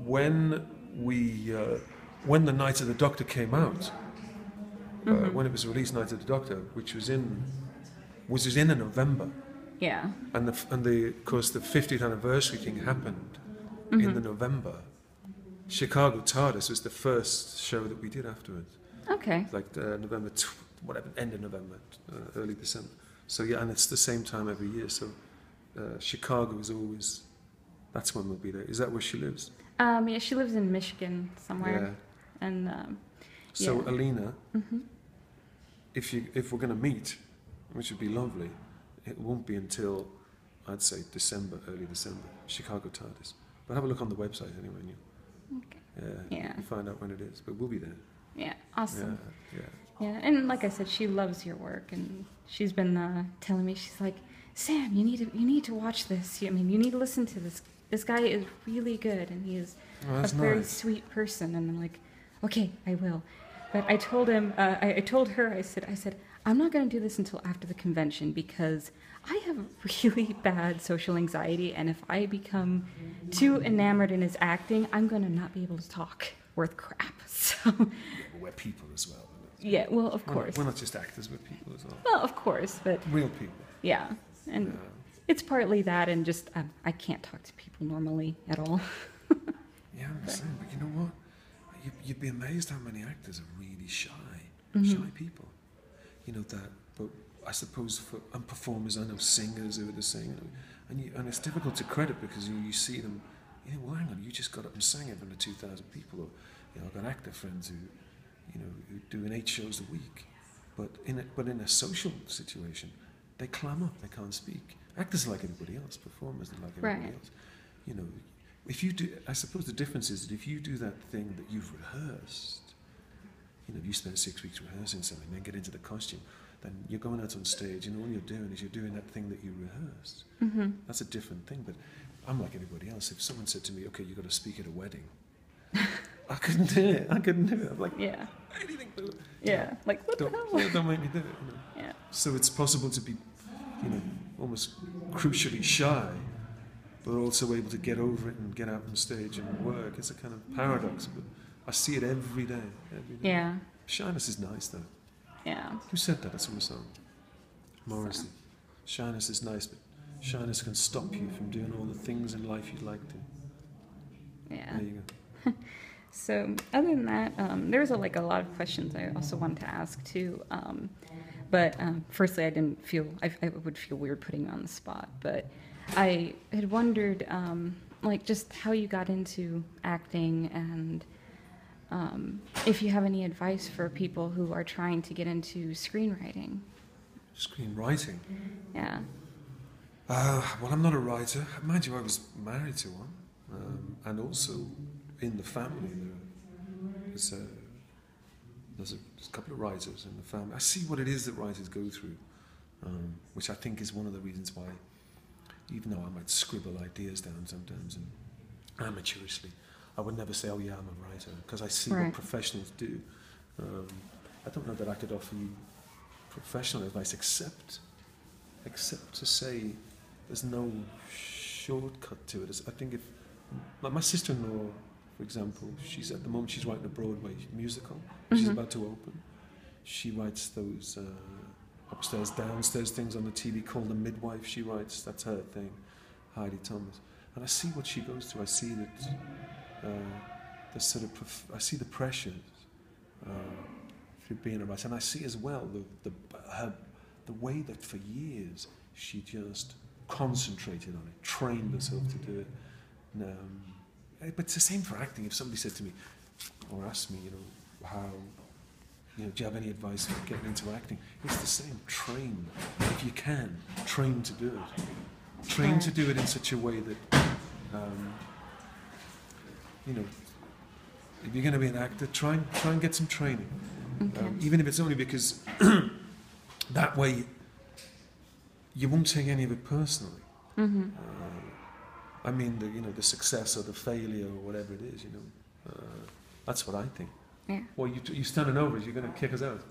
when the Night of the Doctor came out, when it was released, Night of the Doctor, which was in November. Yeah. And of course the 50th anniversary thing happened in the November. Chicago TARDIS was the first show that we did afterwards. Okay. Like November, end of November, early December. So yeah, and it's the same time every year. So Chicago is always, that's when we'll be there. Is that where she lives? Yeah, she lives in Michigan somewhere. Yeah. And so Alina, if we're going to meet, which would be lovely, it won't be until, I'd say, early December, Chicago TARDIS. But have a look on the website anyway, and you find out when it is. But we'll be there. Yeah, awesome. Yeah. And like I said, she loves your work, and she's been telling me, she's like, Sam, you need to watch this. I mean, you need to listen to this. This guy is really good, and he is a very sweet person. And I'm like, okay, I will. But I told him, I told her, I said, I'm not going to do this until after the convention because I have really bad social anxiety, and if I become too enamored in his acting, I'm going to not be able to talk worth crap. So we're people as well. Yeah, well, of course. We're not just actors, we're people as well. Well, of course, but real people. Yeah, and it's partly that, and just I can't talk to people normally at all. Yeah, I understand, but you know what? You'd be amazed how many actors are really shy people. You know that, but I suppose and performers, I know singers who are the same, and it's difficult to credit because you see them. You know, well, hang on, you just got up and sang in front of 2,000 people, or I've got actor friends who doing 8 shows a week, but in a social situation, they clam up, they can't speak. Actors are like everybody else, performers are like everybody else. You know, if you do, I suppose the difference is that if you do that thing that you've rehearsed, if you spend 6 weeks rehearsing something, then get into the costume, then you're going out on stage, all you're doing is you're doing that thing that you rehearsed. That's a different thing, but I'm like everybody else. If someone said to me, okay, you've got to speak at a wedding, I couldn't do it. I'm like, anything to it. Yeah, like, what the hell? Yeah, don't make me do it. Yeah. So it's possible to be, almost crucially shy, but also able to get over it and get out on stage and work. It's a kind of paradox, but I see it every day. Yeah. Shyness is nice, though. Yeah. Who said that? That's from a song. Morrissey. So. Shyness is nice, but shyness can stop you from doing all the things in life you'd like to. Yeah. There you go. So other than that, there was a lot of questions I also wanted to ask too. But firstly, I would feel weird putting you on the spot. But I had wondered, just how you got into acting, and if you have any advice for people who are trying to get into screenwriting. Screenwriting? Yeah. Well, I'm not a writer. Mind you, I was married to one, and also in the family there's a couple of writers in the family. I see what it is that writers go through, which I think is one of the reasons why, even though I might scribble ideas down sometimes and amateurishly, I would never say, oh yeah, I'm a writer, because I see what professionals do. I don't know that I could offer you professional advice except to say there's no shortcut to it. I think if, like my sister-in-law, for example, she's writing a Broadway musical, which is about to open. She writes those upstairs, downstairs things on the TV called The Midwife. She writes, that's her thing, Heidi Thomas. And I see what she goes through. I see that I see the pressures through being a writer, and I see as well the way that for years she just concentrated on it, trained herself to do it. But it's the same for acting. If somebody said to me, or asked me, how, do you have any advice for getting into acting? It's the same. Train, if you can, train to do it. Train to do it in such a way that, if you're going to be an actor, try and get some training. Okay. Even if it's only because that way you won't take any of it personally. I mean, the success or the failure or whatever it is, that's what I think. Yeah. Well, you standing over us, you're going to kick us out.